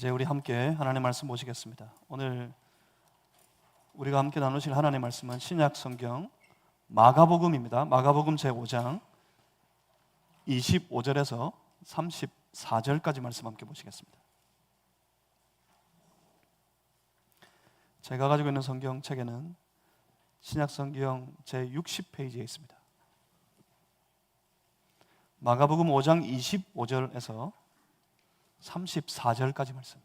이제 우리 함께 하나님의 말씀 보시겠습니다. 오늘 우리가 함께 나누실 하나님의 말씀은 신약 성경 마가복음입니다. 마가복음 제5장 25절에서 34절까지 말씀 함께 보시겠습니다. 제가 가지고 있는 성경책에는 신약 성경 제60페이지에 있습니다. 마가복음 5장 25절에서 34절까지 말씀.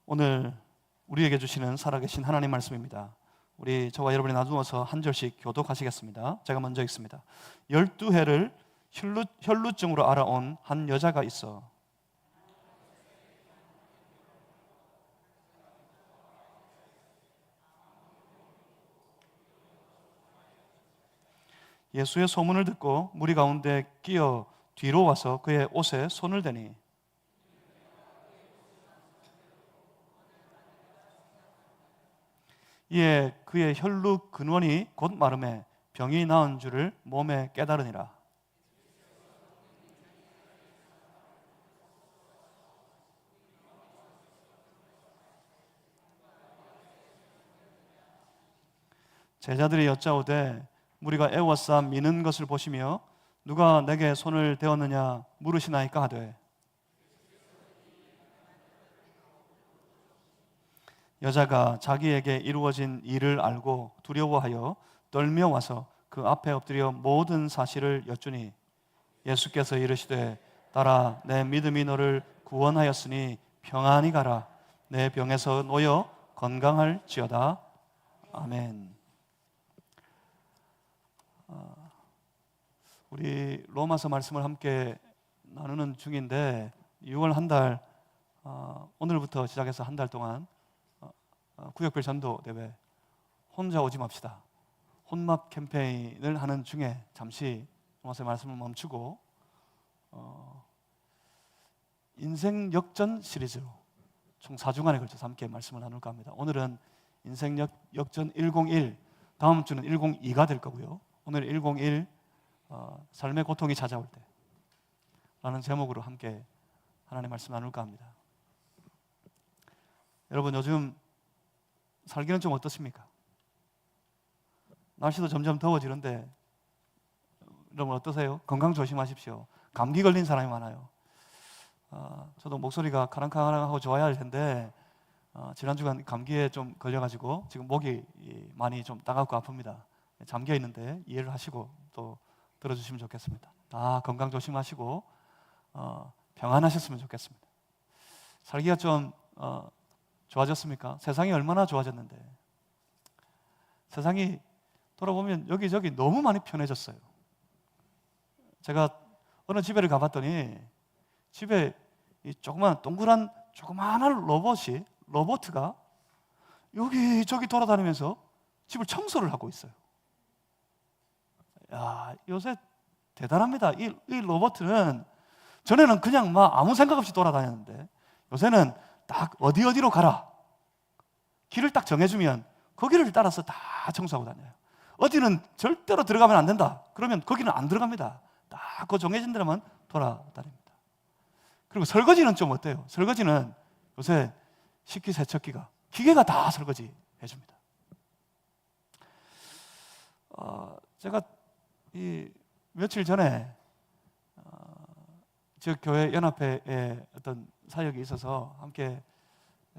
오늘 우리에게 주시는 살아계신 하나님 말씀입니다. 우리 저와 여러분이 나누어서 한 절씩 교독하시겠습니다. 제가 먼저 읽습니다. 12해를 혈루증으로 알아온 한 여자가 있어 예수의 소문을 듣고 무리 가운데 끼어 뒤로 와서 그의 옷에 손을 대니 이에 그의 혈루 근원이 곧 마름에 병이 나은 줄을 몸에 깨달으니라. 제자들이 여짜오되 무리가 애워싸 미는 것을 보시며 누가 내게 손을 대었느냐 물으시나이까 하되 여자가 자기에게 이루어진 일을 알고 두려워하여 떨며 와서 그 앞에 엎드려 모든 사실을 여쭈니 예수께서 이르시되 따라 내 믿음이 너를 구원하였으니 평안히 가라 내 병에서 놓여 건강할지어다. 아멘. 우리 로마서 말씀을 함께 나누는 중인데 6월 한 달 오늘부터 시작해서 한 달 동안 구역별 전도 대회 혼자 오지 맙시다 혼밥 캠페인을 하는 중에 잠시 로마서 말씀을 멈추고 인생 역전 시리즈로 총 4주간에 걸쳐서 함께 말씀을 나눌까 합니다. 오늘은 인생 역전 101, 다음 주는 102가 될 거고요. 오늘 101 삶의 고통이 찾아올 때 라는 제목으로 함께 하나님의 말씀 나눌까 합니다. 여러분 요즘 살기는 좀 어떻습니까? 날씨도 점점 더워지는데 여러분 어떠세요? 건강 조심하십시오. 감기 걸린 사람이 많아요. 저도 목소리가 카랑카랑하고 좋아야 할 텐데 지난 주간 감기에 좀 걸려가지고 지금 목이 많이 좀 따갑고 아픕니다. 잠겨 있는데 이해를 하시고 또 들어주시면 좋겠습니다. 다 건강 조심하시고 평안하셨으면 좋겠습니다. 살기가 좀 좋아졌습니까? 세상이 얼마나 좋아졌는데 세상이 돌아보면 여기저기 너무 많이 편해졌어요. 제가 어느 집에를 가봤더니 집에 이 조그만 동그란 조그만한 로봇가 여기저기 돌아다니면서 집을 청소를 하고 있어요. 야, 요새 대단합니다. 이 로봇은 전에는 그냥 막 아무 생각 없이 돌아다녔는데 요새는 딱 어디로 가라 길을 딱 정해주면 거기를 따라서 다 청소하고 다녀요. 어디는 절대로 들어가면 안 된다 그러면 거기는 안 들어갑니다. 딱 그 정해진 데로만 돌아다닙니다. 그리고 설거지는 좀 어때요? 설거지는 요새 식기세척기가 기계가 다 설거지 해줍니다. 제가 며칠 전에 지역 교회 연합회에 어떤 사역이 있어서 함께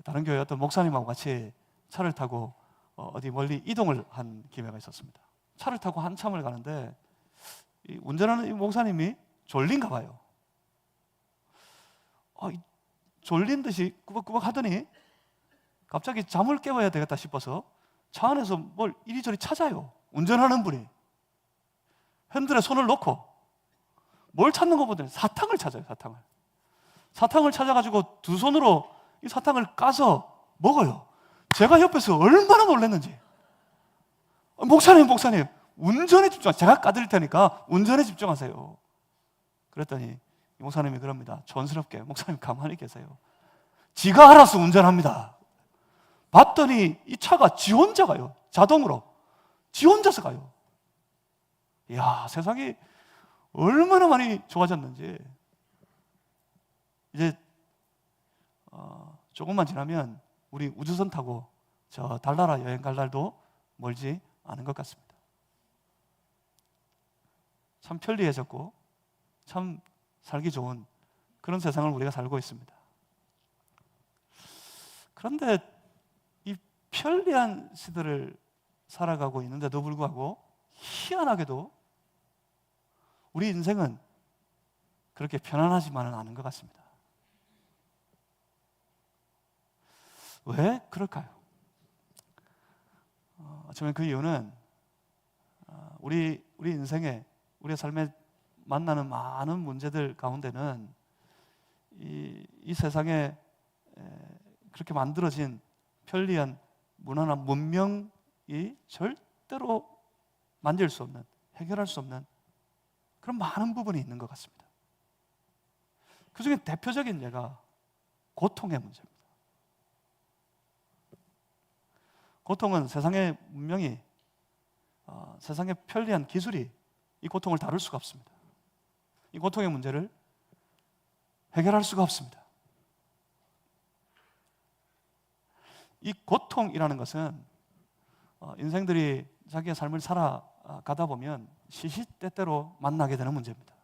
다른 교회 어떤 목사님하고 같이 차를 타고 어디 멀리 이동을 한 기회가 있었습니다. 차를 타고 한참을 가는데 운전하는 이 목사님이 졸린가 봐요. 졸린 듯이 꾸벅꾸벅 하더니 갑자기 잠을 깨워야 되겠다 싶어서 차 안에서 뭘 이리저리 찾아요. 운전하는 분이 핸들에 손을 놓고 뭘 찾는 것보다는 사탕을 찾아요. 사탕을 찾아가지고 두 손으로 이 사탕을 까서 먹어요. 제가 옆에서 얼마나 놀랐는지. 목사님 운전에 집중하세요. 제가 까드릴 테니까 운전에 집중하세요. 그랬더니 이 목사님이 그럽니다. 촌스럽게 목사님 가만히 계세요. 지가 알아서 운전합니다. 봤더니 이 차가 지 혼자 가요. 자동으로. 지 혼자서 가요. 이야, 세상이 얼마나 많이 좋아졌는지. 이제 조금만 지나면 우리 우주선 타고 저 달나라 여행 갈 날도 멀지 않은 것 같습니다. 참 편리해졌고 참 살기 좋은 그런 세상을 우리가 살고 있습니다. 그런데 이 편리한 시대를 살아가고 있는데도 불구하고 희한하게도 우리 인생은 그렇게 편안하지만은 않은 것 같습니다. 왜 그럴까요? 저는 그 이유는 우리 인생에, 우리의 삶에 만나는 많은 문제들 가운데는 이 세상에 그렇게 만들어진 편리한 무난한 문명이 절대로 만질 수 없는, 해결할 수 없는 그런 많은 부분이 있는 것 같습니다. 그 중에 대표적인 예가 고통의 문제입니다. 고통은 세상의 문명이, 세상의 편리한 기술이 이 고통을 다룰 수가 없습니다. 이 고통의 문제를 해결할 수가 없습니다. 이 고통이라는 것은 인생들이 자기의 삶을 살아가다 보면 시시때때로 만나게 되는 문제입니다.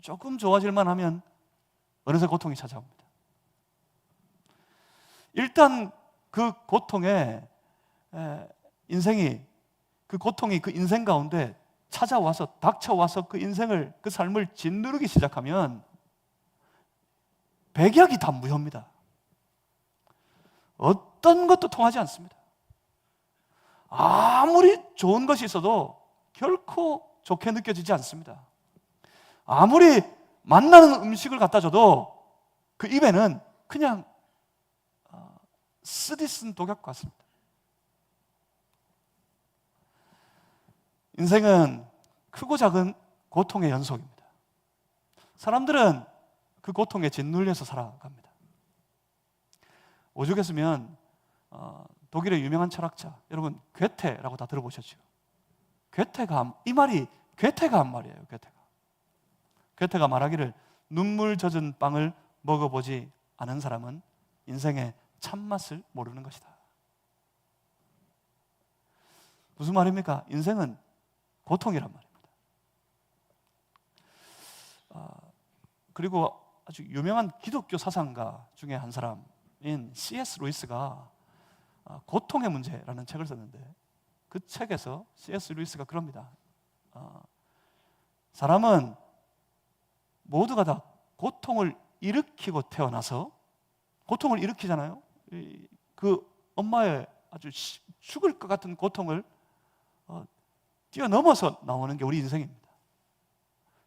조금 좋아질만 하면 어느새 고통이 찾아옵니다. 일단 그 고통에 그 고통이 그 인생 가운데 찾아와서 닥쳐와서 그 인생을, 그 삶을 짓누르기 시작하면 백약이 다 무효입니다. 어떤 것도 통하지 않습니다. 아무리 좋은 것이 있어도 결코 좋게 느껴지지 않습니다. 아무리 맛나는 음식을 갖다 줘도 그 입에는 그냥 쓰디쓴 독약 같습니다. 인생은 크고 작은 고통의 연속입니다. 사람들은 그 고통에 짓눌려서 살아갑니다. 오죽했으면 독일의 유명한 철학자, 여러분 괴테라고 다 들어보셨죠? 이 말이 괴테가 한 말이에요. 괴테가 말하기를 눈물 젖은 빵을 먹어보지 않은 사람은 인생의 참맛을 모르는 것이다. 무슨 말입니까? 인생은 고통이란 말입니다. 그리고 아주 유명한 기독교 사상가 중에 한 사람인 C.S. 루이스가 고통의 문제라는 책을 썼는데, 그 책에서 C.S. 루이스가 그럽니다. 사람은 모두가 다 고통을 일으키고 태어나서, 고통을 일으키잖아요. 그 엄마의 아주 죽을 것 같은 고통을 뛰어넘어서 나오는 게 우리 인생입니다.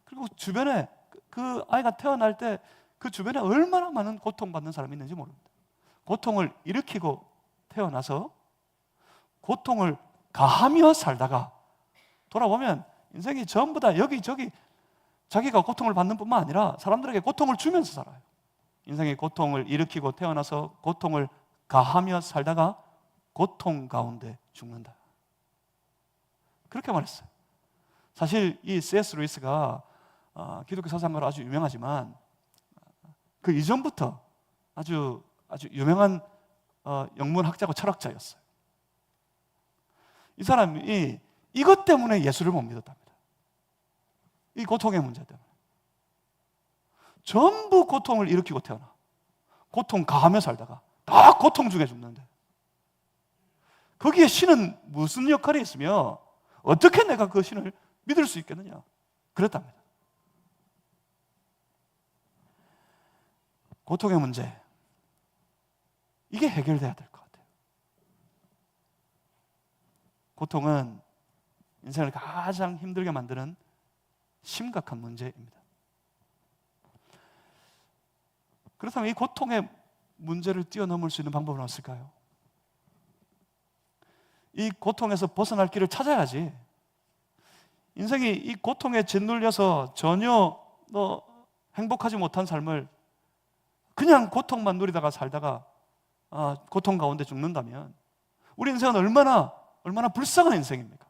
그리고 주변에 그 아이가 태어날 때 그 주변에 얼마나 많은 고통받는 사람이 있는지 모릅니다. 고통을 일으키고 태어나서 고통을 가하며 살다가 돌아보면 인생이 전부 다 여기저기 자기가 고통을 받는 뿐만 아니라 사람들에게 고통을 주면서 살아요. 인생의 고통을 일으키고 태어나서 고통을 가하며 살다가 고통 가운데 죽는다. 그렇게 말했어요. 사실 이 C.S. 루이스가 기독교 사상가로 아주 유명하지만 그 이전부터 아주 유명한 영문학자고 철학자였어요. 이 사람이 이것 때문에 예수를 못 믿었답니다. 이 고통의 문제 때문에. 전부 고통을 일으키고 태어나 고통 가하며 살다가 다 고통 중에 죽는데 거기에 신은 무슨 역할이 있으며 어떻게 내가 그 신을 믿을 수 있겠느냐, 그랬답니다. 고통의 문제, 이게 해결돼야 될 것 같아요. 고통은 인생을 가장 힘들게 만드는 심각한 문제입니다. 그렇다면 이 고통의 문제를 뛰어넘을 수 있는 방법은 없을까요? 이 고통에서 벗어날 길을 찾아야지. 인생이 이 고통에 짓눌려서 전혀 행복하지 못한 삶을 그냥 고통만 누리다가 살다가 고통 가운데 죽는다면 우리 인생은 얼마나 얼마나 불쌍한 인생입니까?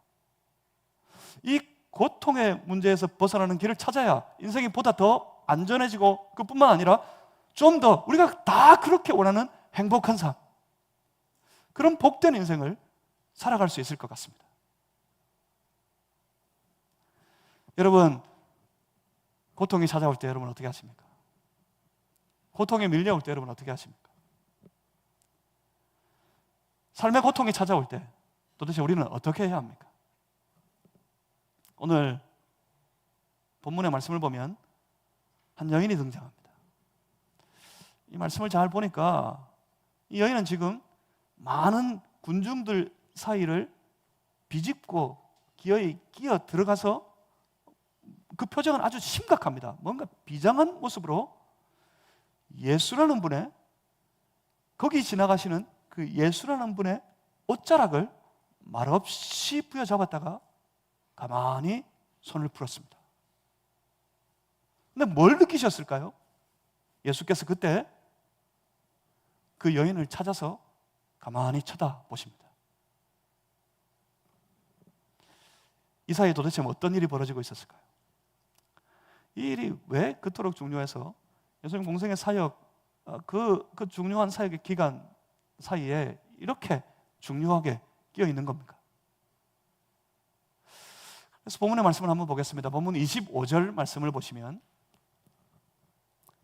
이 고통의 문제에서 벗어나는 길을 찾아야 인생이 보다 더 안전해지고, 그뿐만 아니라 좀 더 우리가 다 그렇게 원하는 행복한 삶, 그런 복된 인생을 살아갈 수 있을 것 같습니다. 여러분, 고통이 찾아올 때 여러분 어떻게 하십니까? 고통이 밀려올 때 여러분 어떻게 하십니까? 삶의 고통이 찾아올 때 도대체 우리는 어떻게 해야 합니까? 오늘 본문의 말씀을 보면 한 여인이 등장합니다. 이 말씀을 잘 보니까 이 여인은 지금 많은 군중들 사이를 비집고 기어이 끼어 들어가서 그 표정은 아주 심각합니다. 뭔가 비장한 모습으로 예수라는 분의, 거기 지나가시는 그 예수라는 분의 옷자락을 말없이 부여잡았다가 가만히 손을 풀었습니다. 근데 뭘 느끼셨을까요? 예수께서 그때 그 여인을 찾아서 가만히 쳐다보십니다. 이 사이에 도대체 어떤 일이 벌어지고 있었을까요? 이 일이 왜 그토록 중요해서 예수님 공생의 사역, 그 중요한 사역의 기간 사이에 이렇게 중요하게 끼어 있는 겁니까? 그래서 본문의 말씀을 한번 보겠습니다. 본문 25절 말씀을 보시면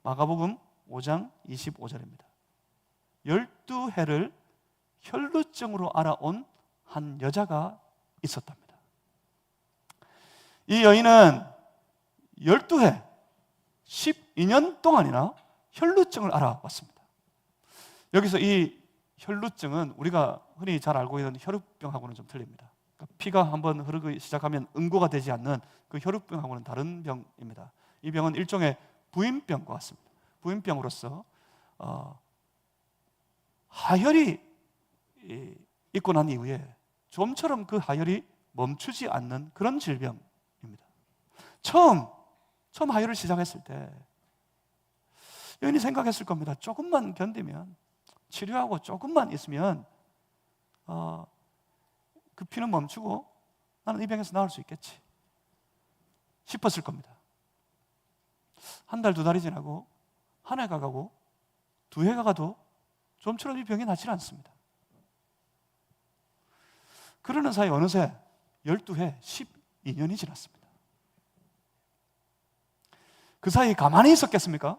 마가복음 5장 25절입니다. 12해를 혈루증으로 알아온 한 여자가 있었답니다. 이 여인은 12해 12년 동안이나 혈루증을 알아왔습니다. 여기서 이 혈루증은 우리가 흔히 잘 알고 있는 혈우병하고는 좀 틀립니다. 그러니까 피가 한번 흐르기 시작하면 응고가 되지 않는 그 혈우병하고는 다른 병입니다. 이 병은 일종의 부인병과 같습니다. 부인병으로서 하혈이 있고 난 이후에 좀처럼 그 하혈이 멈추지 않는 그런 질병입니다. 처음 하혈을 시작했을 때 여인이 생각했을 겁니다. 조금만 견디면, 치료하고 조금만 있으면 그 피는 멈추고 나는 이 병에서 나을 수 있겠지 싶었을 겁니다. 한 달, 두 달이 지나고 한 해가 가고 두 해가 가도 좀처럼 이 병이 낫지 않습니다. 그러는 사이 어느새 12해 12년이 지났습니다. 그 사이 가만히 있었겠습니까?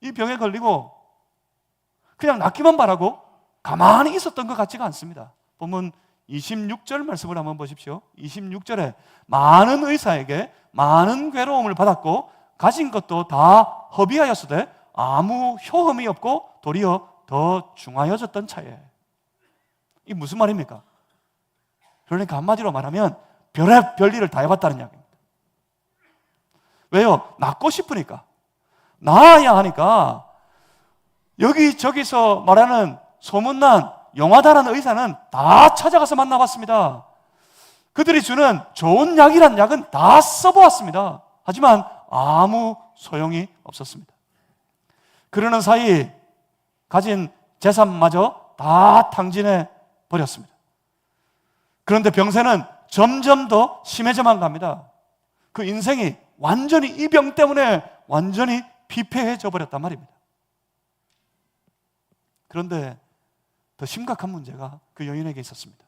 이 병에 걸리고 그냥 낫기만 바라고 가만히 있었던 것 같지가 않습니다. 본문 26절 말씀을 한번 보십시오. 26절에 많은 의사에게 많은 괴로움을 받았고 가진 것도 다 허비하였으되 아무 효험이 없고 도리어 더 중하여졌던 차에. 이게 무슨 말입니까? 그러니까 한마디로 말하면 별일을 다 해봤다는 이야기입니다. 왜요? 낫고 싶으니까, 나아야 하니까. 여기저기서 말하는 소문난 영화다라는 의사는 다 찾아가서 만나봤습니다. 그들이 주는 좋은 약이란 약은 다 써보았습니다. 하지만 아무 소용이 없었습니다. 그러는 사이 가진 재산마저 다 탕진해 버렸습니다. 그런데 병세는 점점 더 심해져만 갑니다. 그 인생이 완전히 이 병 때문에 완전히 피폐해져 버렸단 말입니다. 그런데 더 심각한 문제가 그 여인에게 있었습니다.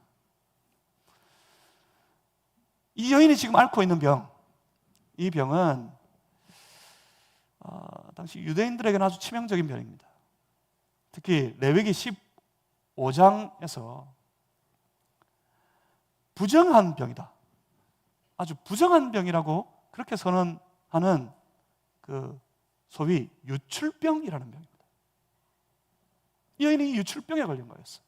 이 여인이 지금 앓고 있는 병, 이 병은 당시 유대인들에게는 아주 치명적인 병입니다. 특히 레위기 15장에서 부정한 병이다, 아주 부정한 병이라고 그렇게 선언하는 그 소위 유출병이라는 병입니다. 이 여인이 유출병에 걸린 거였어요.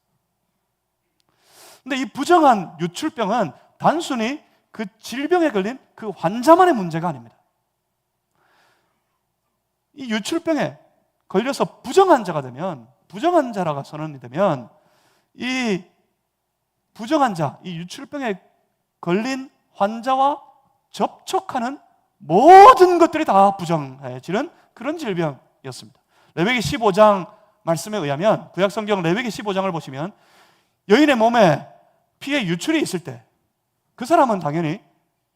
근데 이 부정한 유출병은 단순히 그 질병에 걸린 그 환자만의 문제가 아닙니다. 이 유출병에 걸려서 부정한 자가 되면, 부정한 자라고 선언이 되면 이 부정한 자, 이 유출병에 걸린 환자와 접촉하는 모든 것들이 다 부정해지는 그런 질병이었습니다. 레위기 15장 말씀에 의하면, 구약성경 레위기 15장을 보시면 여인의 몸에 피의 유출이 있을 때 그 사람은 당연히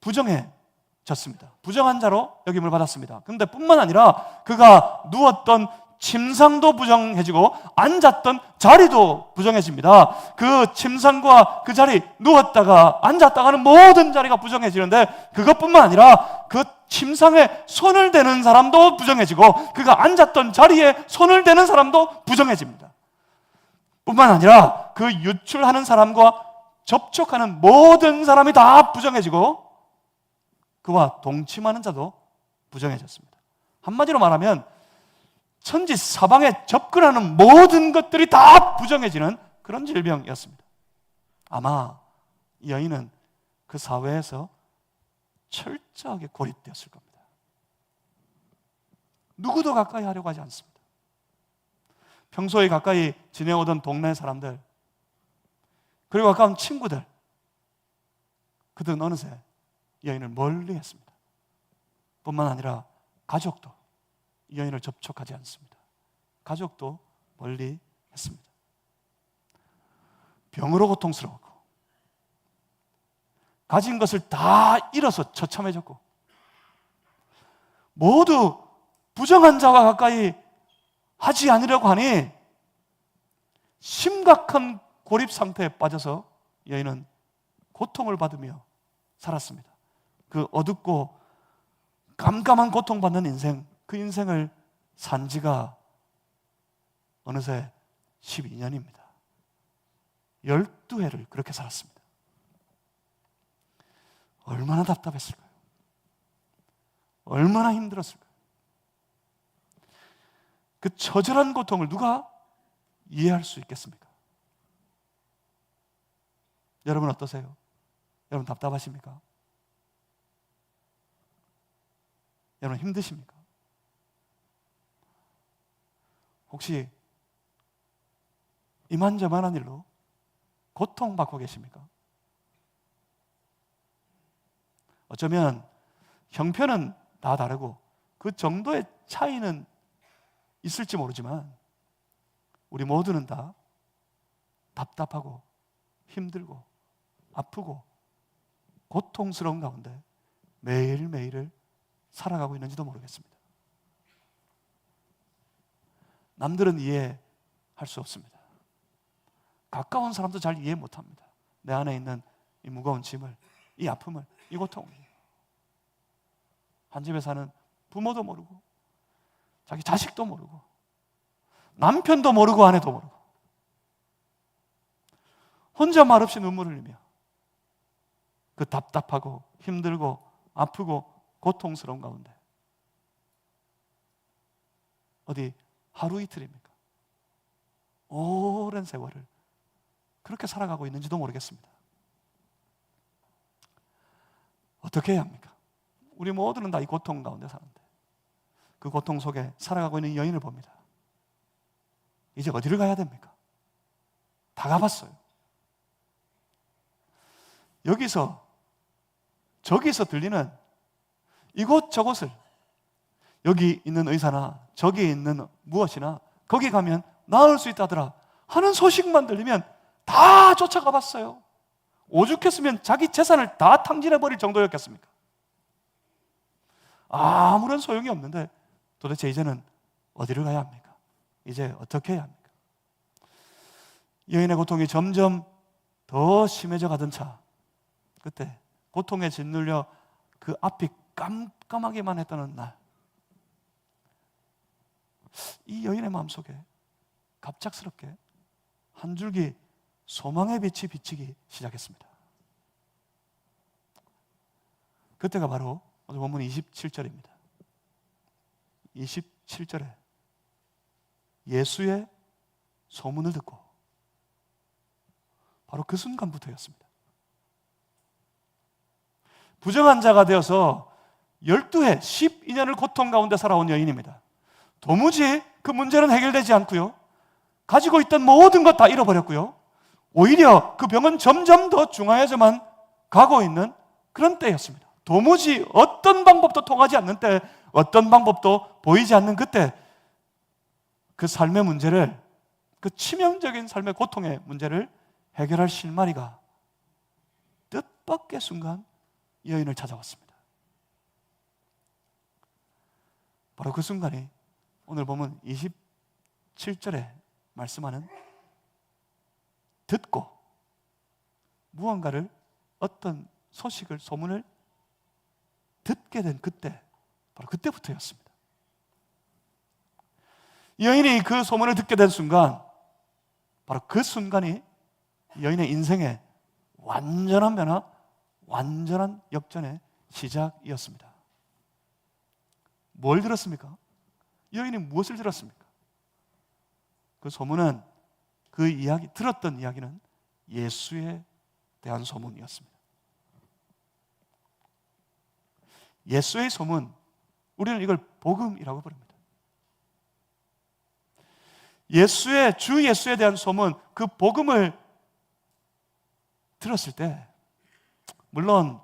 부정해졌습니다. 부정한 자로 여김을 받았습니다. 그런데 뿐만 아니라 그가 누웠던 침상도 부정해지고 앉았던 자리도 부정해집니다. 그 침상과 그 자리, 누웠다가 앉았다가는 모든 자리가 부정해지는데 그것뿐만 아니라 그 침상에 손을 대는 사람도 부정해지고 그가 앉았던 자리에 손을 대는 사람도 부정해집니다. 뿐만 아니라 그 유출하는 사람과 접촉하는 모든 사람이 다 부정해지고 그와 동침하는 자도 부정해졌습니다. 한마디로 말하면 천지 사방에 접근하는 모든 것들이 다 부정해지는 그런 질병이었습니다. 아마 이 여인은 그 사회에서 철저하게 고립되었을 겁니다. 누구도 가까이 하려고 하지 않습니다. 평소에 가까이 지내오던 동네 사람들, 그리고 가까운 친구들, 그들은 어느새 이 여인을 멀리 했습니다. 뿐만 아니라 가족도 이 여인을 접촉하지 않습니다. 가족도 멀리 했습니다. 병으로 고통스러웠고 가진 것을 다 잃어서 처참해졌고 모두 부정한 자와 가까이 하지 않으려고 하니 심각한 고립 상태에 빠져서 여인은 고통을 받으며 살았습니다. 그 어둡고 깜깜한 고통받는 인생, 그 인생을 산 지가 어느새 12년입니다. 12해를 그렇게 살았습니다. 얼마나 답답했을까요? 얼마나 힘들었을까요? 그 처절한 고통을 누가 이해할 수 있겠습니까? 여러분 어떠세요? 여러분 답답하십니까? 여러분 힘드십니까? 혹시 이만저만한 일로 고통받고 계십니까? 어쩌면 형편은 다 다르고 그 정도의 차이는 있을지 모르지만 우리 모두는 다 답답하고 힘들고 아프고 고통스러운 가운데 매일매일을 살아가고 있는지도 모르겠습니다. 남들은 이해할 수 없습니다. 가까운 사람도 잘 이해 못합니다. 내 안에 있는 이 무거운 짐을, 이 아픔을, 이 고통을. 한 집에 사는 부모도 모르고 자기 자식도 모르고 남편도 모르고 아내도 모르고 혼자 말없이 눈물을 흘리며 그 답답하고 힘들고 아프고 고통스러운 가운데 어디 하루 이틀입니까? 오랜 세월을 그렇게 살아가고 있는지도 모르겠습니다. 어떻게 해야 합니까? 우리 모두는 다 이 고통 가운데 사는데 그 고통 속에 살아가고 있는 여인을 봅니다. 이제 어디를 가야 됩니까? 다 가봤어요. 여기서 저기서 들리는 이곳저곳을 여기 있는 의사나 저기 있는 무엇이나 거기 가면 나을 수 있다더라 하는 소식만 들리면 다 쫓아가 봤어요. 오죽했으면 자기 재산을 다 탕진해버릴 정도였겠습니까? 아무런 소용이 없는데 도대체 이제는 어디를 가야 합니까? 이제 어떻게 해야 합니까? 여인의 고통이 점점 더 심해져 가던 차, 그때 고통에 짓눌려 그 앞이 깜깜하기만 했던 날, 이 여인의 마음속에 갑작스럽게 한 줄기 소망의 빛이 비치기 시작했습니다. 그때가 바로 오늘 본문 27절입니다. 27절에 예수의 소문을 듣고 바로 그 순간부터였습니다. 부정한 자가 되어서 12해 12년을 고통 가운데 살아온 여인입니다. 도무지 그 문제는 해결되지 않고요, 가지고 있던 모든 것 다 잃어버렸고요, 오히려 그 병은 점점 더 중화해져만 가고 있는 그런 때였습니다. 도무지 어떤 방법도 통하지 않는 때, 어떤 방법도 보이지 않는 그때 그 삶의 문제를, 그 치명적인 삶의 고통의 문제를 해결할 실마리가 뜻밖의 순간 여인을 찾아왔습니다. 바로 그 순간이 오늘 보면 27절에 말씀하는 듣고 무언가를 어떤 소식을 소문을 듣게 된 그때, 바로 그때부터였습니다. 여인이 그 소문을 듣게 된 순간, 바로 그 순간이 여인의 인생의 완전한 변화, 완전한 역전의 시작이었습니다. 뭘 들었습니까? 여인이 무엇을 들었습니까? 그 소문은, 그 이야기, 들었던 이야기는 예수에 대한 소문이었습니다. 예수의 소문, 우리는 이걸 복음이라고 부릅니다. 주 예수에 대한 소문, 그 복음을 들었을 때, 물론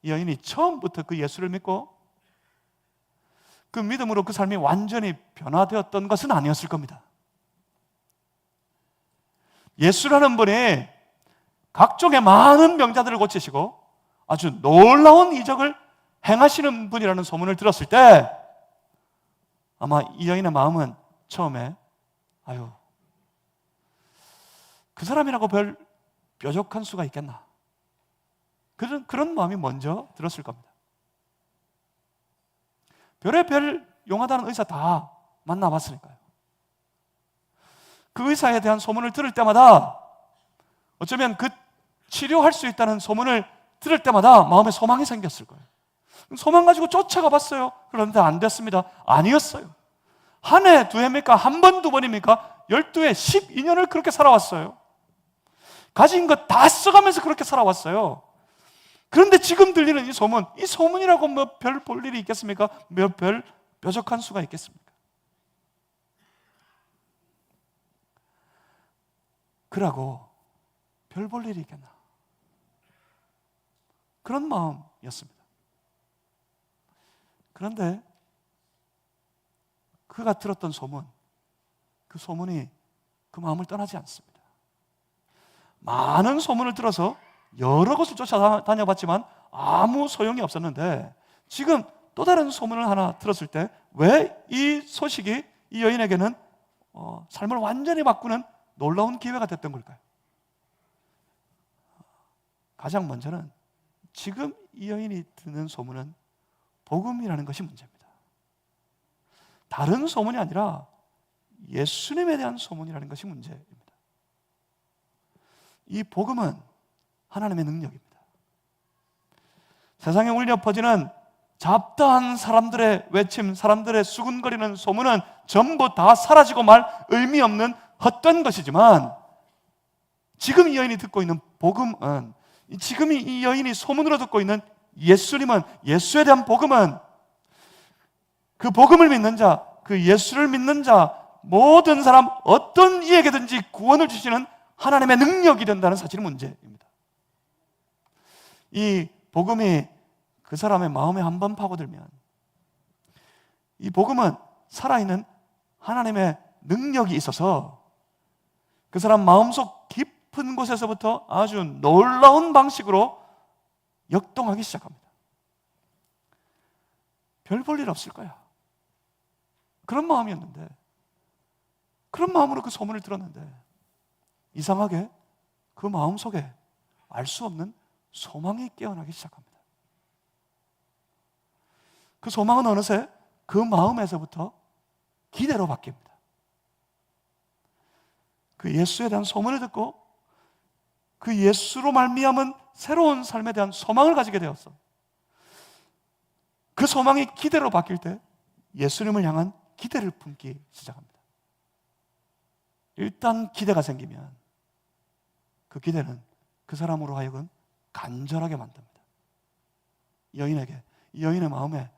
이 여인이 처음부터 그 예수를 믿고 그 믿음으로 그 삶이 완전히 변화되었던 것은 아니었을 겁니다. 예수라는 분이 각종의 많은 병자들을 고치시고 아주 놀라운 이적을 행하시는 분이라는 소문을 들었을 때 아마 이 여인의 마음은 처음에 그 사람이라고 별 뾰족한 수가 있겠나, 그런 마음이 먼저 들었을 겁니다. 별의 별 용하다는 의사 다 만나봤으니까요. 그 의사에 대한 소문을 들을 때마다, 어쩌면 그 치료할 수 있다는 소문을 들을 때마다 마음에 소망이 생겼을 거예요. 소망 가지고 쫓아가 봤어요. 그런데 안 됐습니다. 아니었어요. 한 해, 두 해입니까? 한 번, 두 번입니까? 12해, 12년을 그렇게 살아왔어요. 가진 것 다 써가면서 그렇게 살아왔어요. 그런데 지금 들리는 이 소문이라고 뭐 별 볼 일이 있겠습니까? 별 뾰족한 수가 있겠습니까? 그러고 별 볼 일이 있겠나? 그런 마음이었습니다. 그런데 그가 들었던 소문, 그 소문이 그 마음을 떠나지 않습니다. 많은 소문을 들어서 여러 곳을 쫓아다녀봤지만 아무 소용이 없었는데, 지금 또 다른 소문을 하나 들었을 때 왜 이 소식이 이 여인에게는 삶을 완전히 바꾸는 놀라운 기회가 됐던 걸까요? 가장 먼저는 지금 이 여인이 듣는 소문은 복음이라는 것이 문제입니다. 다른 소문이 아니라 예수님에 대한 소문이라는 것이 문제입니다. 이 복음은 하나님의 능력입니다. 세상에 울려 퍼지는 잡다한 사람들의 외침, 사람들의 수군거리는 소문은 전부 다 사라지고 말 의미 없는 헛된 것이지만, 지금 이 여인이 듣고 있는 복음은, 지금 이 여인이 소문으로 듣고 있는 예수님은, 예수에 대한 복음은, 그 복음을 믿는 자, 그 예수를 믿는 자, 모든 사람 어떤 이에게든지 구원을 주시는 하나님의 능력이 된다는 사실이 문제입니다. 이 복음이 그 사람의 마음에 한번 파고들면, 이 복음은 살아있는 하나님의 능력이 있어서 그 사람 마음속 깊은 곳에서부터 아주 놀라운 방식으로 역동하기 시작합니다. 별 볼 일 없을 거야, 그런 마음이었는데, 그런 마음으로 그 소문을 들었는데, 이상하게 그 마음속에 알 수 없는 소망이 깨어나기 시작합니다. 그 소망은 어느새 그 마음에서부터 기대로 바뀝니다. 그 예수에 대한 소문을 듣고 그 예수로 말미암은 새로운 삶에 대한 소망을 가지게 되었어. 그 소망이 기대로 바뀔 때 예수님을 향한 기대를 품기 시작합니다. 일단 기대가 생기면 그 기대는 그 사람으로 하여금 간절하게 만듭니다. 이 여인의 마음에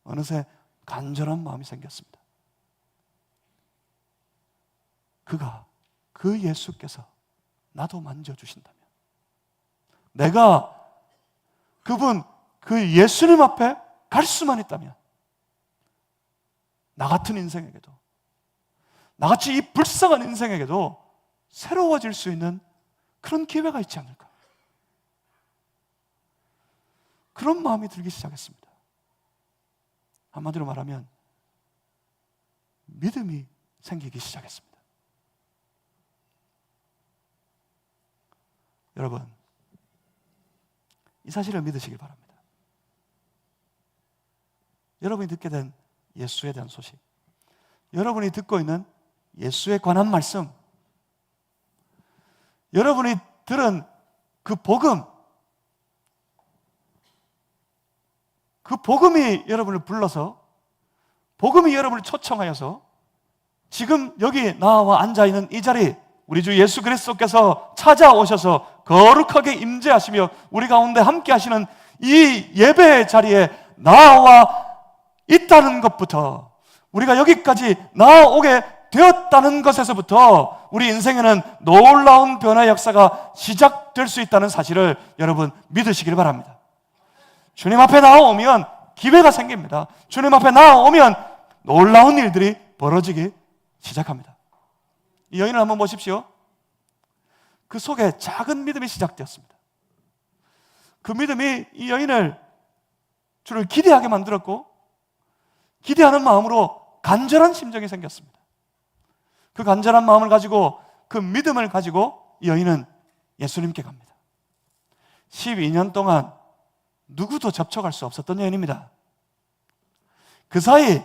어느새 간절한 마음이 생겼습니다. 그 예수께서 나도 만져주신다면, 내가 그 예수님 앞에 갈 수만 있다면, 나 같은 인생에게도, 나같이 이 불쌍한 인생에게도 새로워질 수 있는 그런 기회가 있지 않을까? 그런 마음이 들기 시작했습니다. 한마디로 말하면 믿음이 생기기 시작했습니다. 여러분, 이 사실을 믿으시길 바랍니다. 여러분이 듣게 된 예수에 대한 소식, 여러분이 듣고 있는 예수에 관한 말씀, 여러분이 들은 그 복음, 그 복음이 여러분을 불러서, 복음이 여러분을 초청하여서 지금 여기 나와 앉아있는 이 자리, 우리 주 예수 그리스도께서 찾아오셔서 거룩하게 임재하시며 우리 가운데 함께 하시는 이 예배의 자리에 나와 있다는 것부터, 우리가 여기까지 나아오게 되었다는 것에서부터 우리 인생에는 놀라운 변화의 역사가 시작될 수 있다는 사실을 여러분 믿으시길 바랍니다. 주님 앞에 나아오면 기회가 생깁니다. 주님 앞에 나아오면 놀라운 일들이 벌어지기 시작합니다. 이 여인을 한번 보십시오. 그 속에 작은 믿음이 시작되었습니다. 그 믿음이 이 여인을 주를 기대하게 만들었고, 기대하는 마음으로 간절한 심정이 생겼습니다. 그 간절한 마음을 가지고, 그 믿음을 가지고 이 여인은 예수님께 갑니다. 12년 동안 누구도 접촉할 수 없었던 여인입니다. 그 사이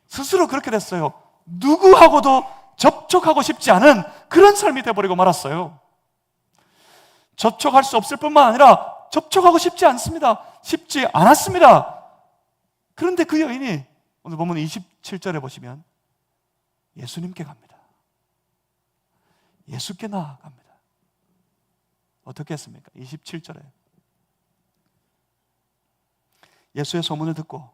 스스로 그렇게 됐어요. 누구하고도 접촉하고 싶지 않은 그런 삶이 되어버리고 말았어요. 접촉할 수 없을 뿐만 아니라 접촉하고 싶지 않습니다. 쉽지 않았습니다. 그런데 그 여인이 오늘 보면 27절에 보시면 예수님께 갑니다. 예수께 나아갑니다. 어떻게 했습니까? 27절에 예수의 소문을 듣고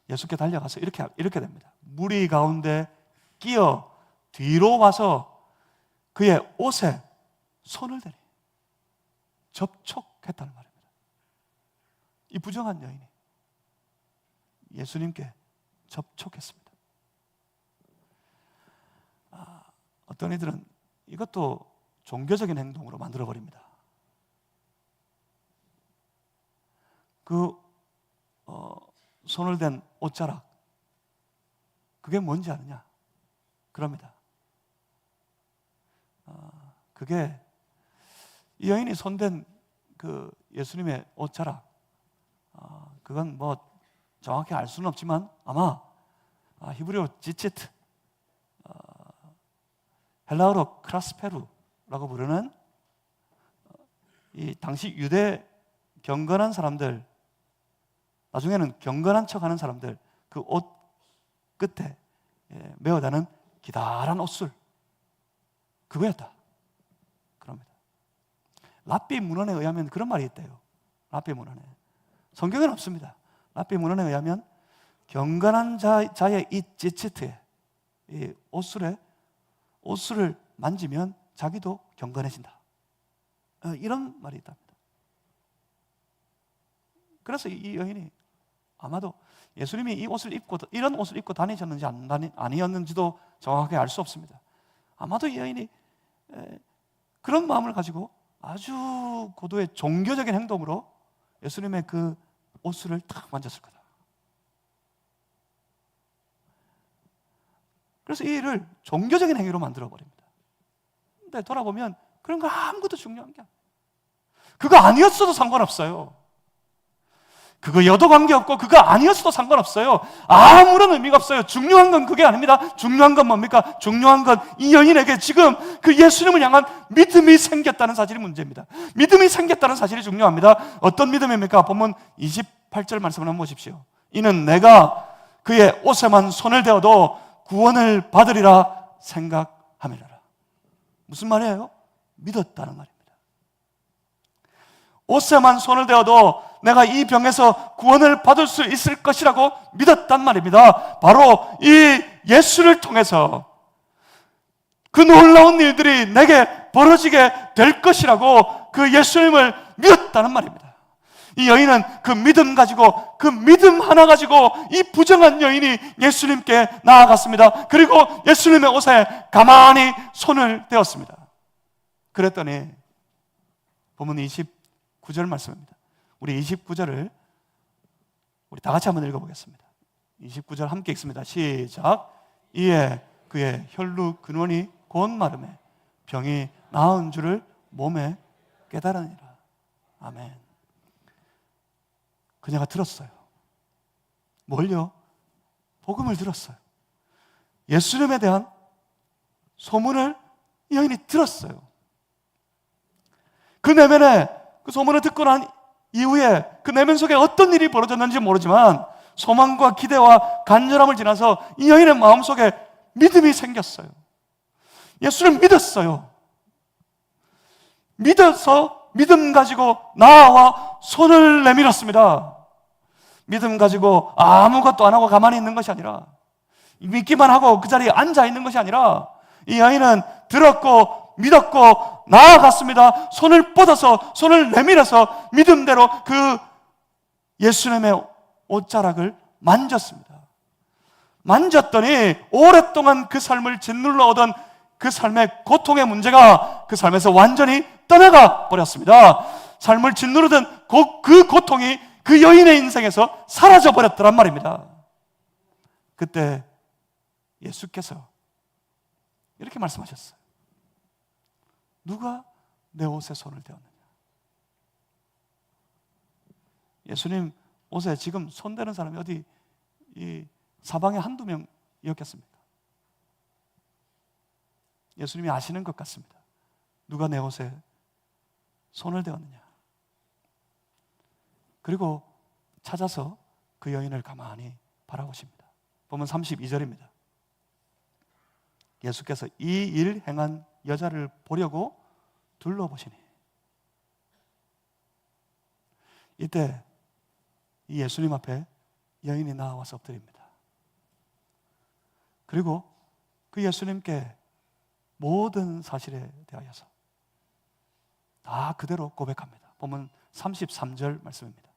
예수께 달려가서 이렇게 됩니다. 무리 가운데 끼어 뒤로 와서 그의 옷에 손을 대니 접촉했다는 말입니다. 이 부정한 여인이 예수님께 접촉했습니다. 어떤 이들은 이것도 종교적인 행동으로 만들어버립니다. 그 손을 댄 옷자락, 그게 뭔지 아느냐? 그럽니다. 그게 이 여인이 손댄 그 예수님의 옷자락, 그건 뭐 정확히 알 수는 없지만 아마 히브리어 지치트, 헬라어로 크라스페루라고 부르는 이 당시 유대 경건한 사람들, 나중에는 경건한 척하는 사람들, 그 옷 끝에 메어다는 기다란 옷술, 그거였다. 그럽니다. 랍비 문헌에 의하면 그런 말이 있대요. 랍비 문헌에. 성경에는 없습니다. 랍비 문헌에 의하면 경건한 자의 이 지치트에, 이 옷술을 만지면 자기도 경건해진다. 이런 말이 있답니다. 그래서 이 여인이 아마도 예수님이 이 옷을 입고, 이런 옷을 입고 다니셨는지 아니었는지도 정확하게 알 수 없습니다. 아마도 이 여인이 그런 마음을 가지고 아주 고도의 종교적인 행동으로 예수님의 그 옷술을 탁 만졌을 거다. 그래서 이 일을 종교적인 행위로 만들어버립니다. 근데 돌아보면 그런 거 아무것도 중요한 게 아니에요. 그거 아니었어도 상관없어요. 그거여도 관계없고 그거 아니었어도 상관없어요. 아무런 의미가 없어요. 중요한 건 그게 아닙니다. 중요한 건 뭡니까? 중요한 건 이 여인에게 지금 그 예수님을 향한 믿음이 생겼다는 사실이 문제입니다. 믿음이 생겼다는 사실이 중요합니다. 어떤 믿음입니까? 본문 28절 말씀을 한번 보십시오. 이는 내가 그의 옷에만 손을 대어도 구원을 받으리라 생각하밀어라. 무슨 말이에요? 믿었다는 말입니다. 옷에만 손을 대어도 내가 이 병에서 구원을 받을 수 있을 것이라고 믿었단 말입니다. 바로 이 예수를 통해서 그 놀라운 일들이 내게 벌어지게 될 것이라고 그 예수님을 믿었다는 말입니다. 이 여인은 그 믿음 가지고, 그 믿음 하나 가지고 이 부정한 여인이 예수님께 나아갔습니다. 그리고 예수님의 옷에 가만히 손을 대었습니다. 그랬더니 본문 29절 말씀입니다. 우리 29절을 우리 다 같이 한번 읽어보겠습니다. 29절 함께 읽습니다. 시작. 이에 그의 혈루 근원이 곧 마름에 병이 나은 줄을 몸에 깨달으니라. 아멘. 그녀가 들었어요. 뭘요? 복음을 들었어요. 예수님에 대한 소문을 이 여인이 들었어요. 그 내면에 그 소문을 듣고 난 이후에 그 내면 속에 어떤 일이 벌어졌는지 모르지만 소망과 기대와 간절함을 지나서 이 여인의 마음속에 믿음이 생겼어요. 예수를 믿었어요. 믿어서 믿음 가지고 나와 손을 내밀었습니다. 믿음 가지고 아무것도 안 하고 가만히 있는 것이 아니라, 믿기만 하고 그 자리에 앉아 있는 것이 아니라, 이 여인은 들었고 믿었고 나아갔습니다. 손을 뻗어서, 손을 내밀어서 믿음대로 그 예수님의 옷자락을 만졌습니다. 만졌더니 오랫동안 그 삶을 짓눌러 오던 그 삶의 고통의 문제가 그 삶에서 완전히 떠나가 버렸습니다. 삶을 짓누르던 그 고통이 그 여인의 인생에서 사라져 버렸더란 말입니다. 그때 예수께서 이렇게 말씀하셨어요. 누가 내 옷에 손을 대었느냐? 예수님 옷에 지금 손대는 사람이 어디 이 사방에 한두 명이었겠습니까? 예수님이 아시는 것 같습니다. 누가 내 옷에 손을 대었느냐? 그리고 찾아서 그 여인을 가만히 바라보십니다. 보면 32절입니다. 예수께서 이 일 행한 여자를 보려고 둘러보시니, 이때 이 예수님 앞에 여인이 나와서 엎드립니다. 그리고 그 예수님께 모든 사실에 대하여서 다 그대로 고백합니다. 보면 33절 말씀입니다.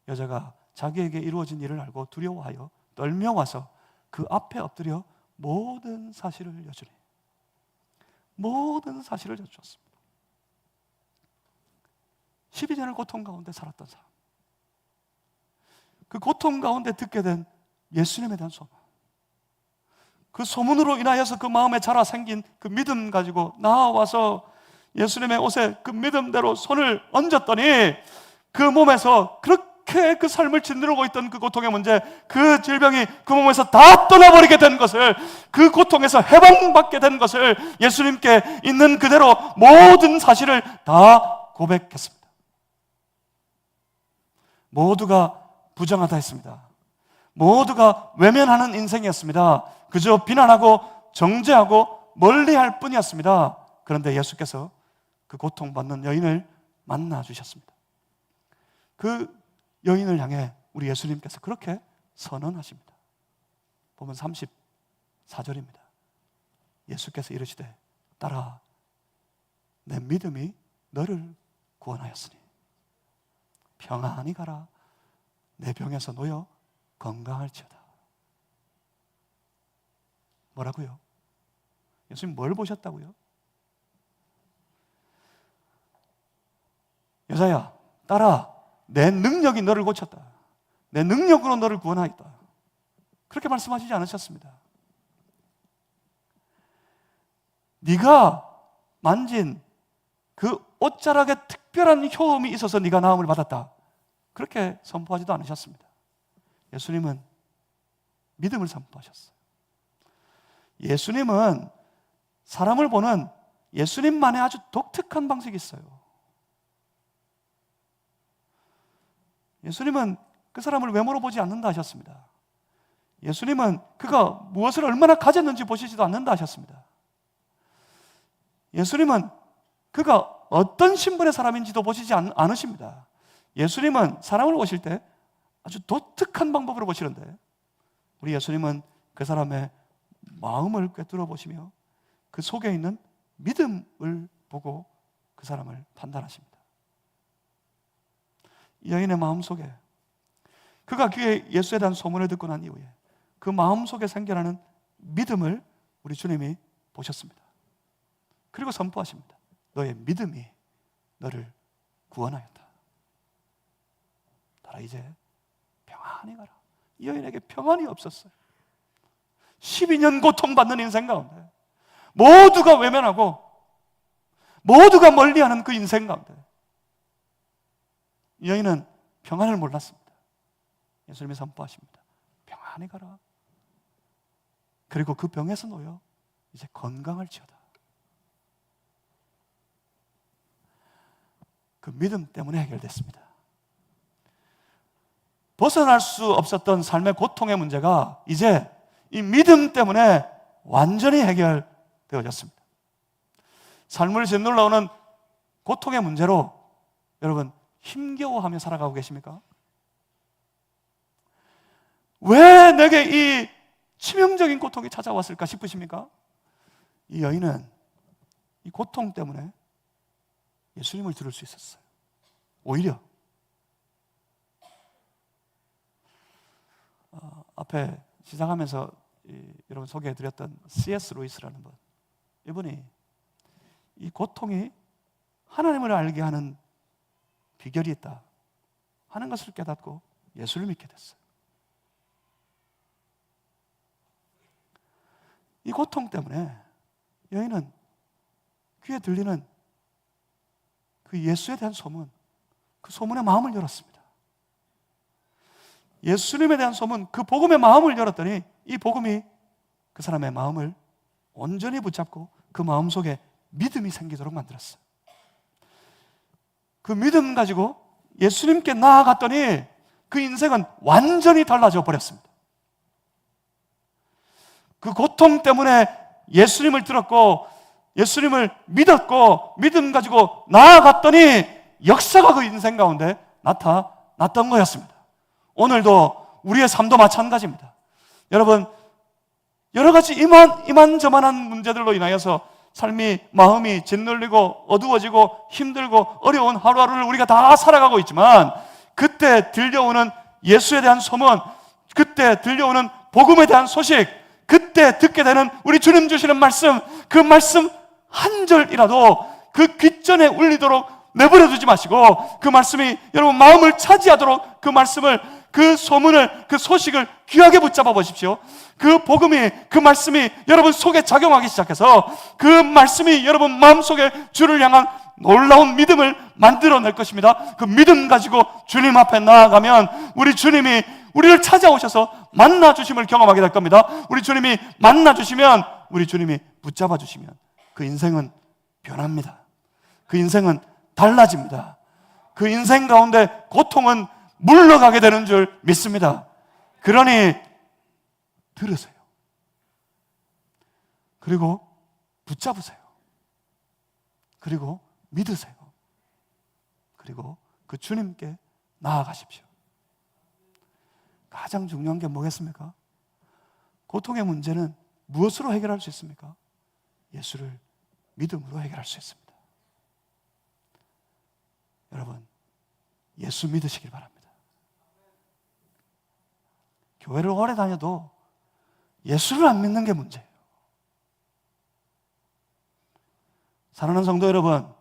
여자가 자기에게 이루어진 일을 알고 두려워하여 떨며 와서 그 앞에 엎드려 모든 사실을 여주니, 모든 사실을 여쭈었습니다. 12년을 고통 가운데 살았던 사람, 그 고통 가운데 듣게 된 예수님에 대한 소문, 그 소문으로 인하여서 그 마음에 자라 생긴 그 믿음 가지고 나와서 예수님의 옷에 그 믿음대로 손을 얹었더니 그 몸에서 그렇게 그 삶을 짓누르고 있던 그 고통의 문제, 그 질병이 그 몸에서 다 떠나버리게 된 것을, 그 고통에서 해방받게 된 것을 예수님께 있는 그대로 모든 사실을 다 고백했습니다. 모두가 부정하다 했습니다. 모두가 외면하는 인생이었습니다. 그저 비난하고 정죄하고 멀리할 뿐이었습니다. 그런데 예수께서 그 고통받는 여인을 만나 주셨습니다. 그 여인을 향해 우리 예수님께서 그렇게 선언하십니다. 보면 34절입니다. 예수께서 이르시되 따라 내 믿음이 너를 구원하였으니 평안히 가라. 내 병에서 놓여 건강할지어다. 뭐라고요? 예수님 뭘 보셨다고요? 여자야, 따라 내 능력이 너를 고쳤다. 내 능력으로 너를 구원하겠다. 그렇게 말씀하시지 않으셨습니다. 네가 만진 그 옷자락에 특별한 효험이 있어서 네가 나음을 받았다. 그렇게 선포하지도 않으셨습니다. 예수님은 믿음을 선포하셨어요. 예수님은 사람을 보는 예수님만의 아주 독특한 방식이 있어요. 예수님은 그 사람을 외모로 보지 않는다 하셨습니다. 예수님은 그가 무엇을 얼마나 가졌는지 보시지도 않는다 하셨습니다. 예수님은 그가 어떤 신분의 사람인지도 보시지 않으십니다. 예수님은 사람을 보실 때 아주 독특한 방법으로 보시는데, 우리 예수님은 그 사람의 마음을 꿰뚫어 보시며 그 속에 있는 믿음을 보고 그 사람을 판단하십니다. 이 여인의 마음속에, 그가 귀에 예수에 대한 소문을 듣고 난 이후에 그 마음속에 생겨나는 믿음을 우리 주님이 보셨습니다. 그리고 선포하십니다. 너의 믿음이 너를 구원하였다. 가라. 이제 평안히 가라. 이 여인에게 평안이 없었어요. 12년 고통받는 인생 가운데, 모두가 외면하고 모두가 멀리하는 그 인생 가운데 이 여인은 평안을 몰랐습니다. 예수님이 선포하십니다. 평안히 가라. 그리고 그 병에서 놓여 이제 건강할지어다. 그 믿음 때문에 해결됐습니다. 벗어날 수 없었던 삶의 고통의 문제가 이제 이 믿음 때문에 완전히 해결되어졌습니다. 삶을 짓눌러 오는 고통의 문제로 여러분 힘겨워하며 살아가고 계십니까? 왜 내게 이 치명적인 고통이 찾아왔을까 싶으십니까? 이 여인은 이 고통 때문에 예수님을 들을 수 있었어요. 오히려 앞에 시작하면서 여러분 소개해드렸던 C.S. 루이스라는 분, 이분이 이 고통이 하나님을 알게 하는 비결이 있다 하는 것을 깨닫고 예수를 믿게 됐어요. 이 고통 때문에 여인은 귀에 들리는 그 예수에 대한 소문, 그 소문에 마음을 열었습니다. 예수님에 대한 소문, 그 복음의 마음을 열었더니 이 복음이 그 사람의 마음을 온전히 붙잡고 그 마음 속에 믿음이 생기도록 만들었어요. 그 믿음 가지고 예수님께 나아갔더니 그 인생은 완전히 달라져 버렸습니다. 그 고통 때문에 예수님을 들었고 예수님을 믿었고 믿음 가지고 나아갔더니 역사가 그 인생 가운데 나타났던 거였습니다. 오늘도 우리의 삶도 마찬가지입니다. 여러분, 여러 가지 이만저만한 문제들로 인하여서 삶이, 마음이 짓눌리고 어두워지고 힘들고 어려운 하루하루를 우리가 다 살아가고 있지만 그때 들려오는 예수에 대한 소문, 그때 들려오는 복음에 대한 소식, 그때 듣게 되는 우리 주님 주시는 말씀, 그 말씀 한 절이라도 그 귓전에 울리도록 내버려 두지 마시고 그 말씀이 여러분 마음을 차지하도록 그 말씀을, 그 소문을, 그 소식을 귀하게 붙잡아 보십시오. 그 복음이, 그 말씀이 여러분 속에 작용하기 시작해서 그 말씀이 여러분 마음속에 주를 향한 놀라운 믿음을 만들어낼 것입니다. 그 믿음 가지고 주님 앞에 나아가면 우리 주님이 우리를 찾아오셔서 만나주심을 경험하게 될 겁니다. 우리 주님이 만나주시면, 우리 주님이 붙잡아 주시면 그 인생은 변합니다. 그 인생은 달라집니다. 그 인생 가운데 고통은 물러가게 되는 줄 믿습니다. 그러니 들으세요. 그리고 붙잡으세요. 그리고 믿으세요. 그리고 그 주님께 나아가십시오. 가장 중요한 게 뭐겠습니까? 고통의 문제는 무엇으로 해결할 수 있습니까? 예수를 믿음으로 해결할 수 있습니다. 여러분, 예수 믿으시길 바랍니다. 교회를 오래 다녀도 예수를 안 믿는 게 문제예요. 사랑하는 성도 여러분,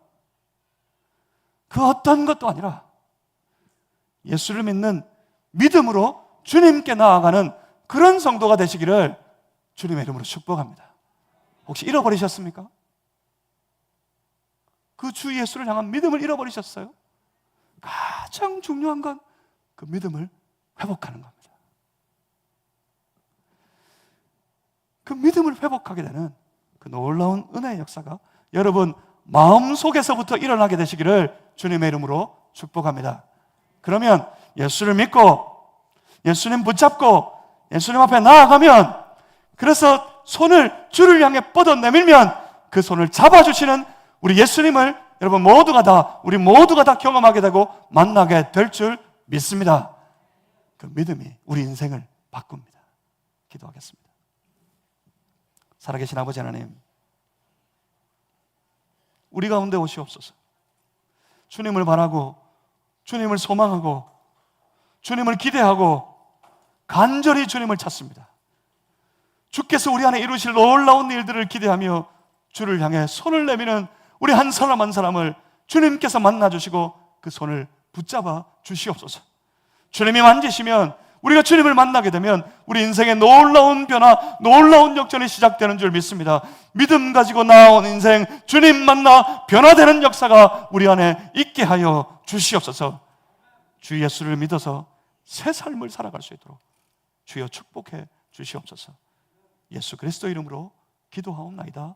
그 어떤 것도 아니라 예수를 믿는 믿음으로 주님께 나아가는 그런 성도가 되시기를 주님의 이름으로 축복합니다. 혹시 잃어버리셨습니까? 그 주 예수를 향한 믿음을 잃어버리셨어요? 가장 중요한 건 그 믿음을 회복하는 겁니다. 그 믿음을 회복하게 되는 그 놀라운 은혜의 역사가 여러분 마음속에서부터 일어나게 되시기를 주님의 이름으로 축복합니다. 그러면 예수를 믿고 예수님 붙잡고 예수님 앞에 나아가면, 그래서 손을 주를 향해 뻗어 내밀면 그 손을 잡아주시는 우리 예수님을 여러분 우리 모두가 다 경험하게 되고 만나게 될 줄 믿습니다. 그 믿음이 우리 인생을 바꿉니다. 기도하겠습니다. 살아계신 아버지 하나님, 우리 가운데 오시옵소서. 주님을 바라고 주님을 소망하고 주님을 기대하고 간절히 주님을 찾습니다. 주께서 우리 안에 이루실 놀라운 일들을 기대하며 주를 향해 손을 내미는 우리 한 사람 한 사람을 주님께서 만나주시고 그 손을 붙잡아 주시옵소서. 주님이 만지시면, 우리가 주님을 만나게 되면 우리 인생의 놀라운 변화, 놀라운 역전이 시작되는 줄 믿습니다. 믿음 가지고 나온 인생, 주님 만나 변화되는 역사가 우리 안에 있게 하여 주시옵소서. 주 예수를 믿어서 새 삶을 살아갈 수 있도록 주여 축복해 주시옵소서. 예수 그리스도 이름으로 기도하옵나이다.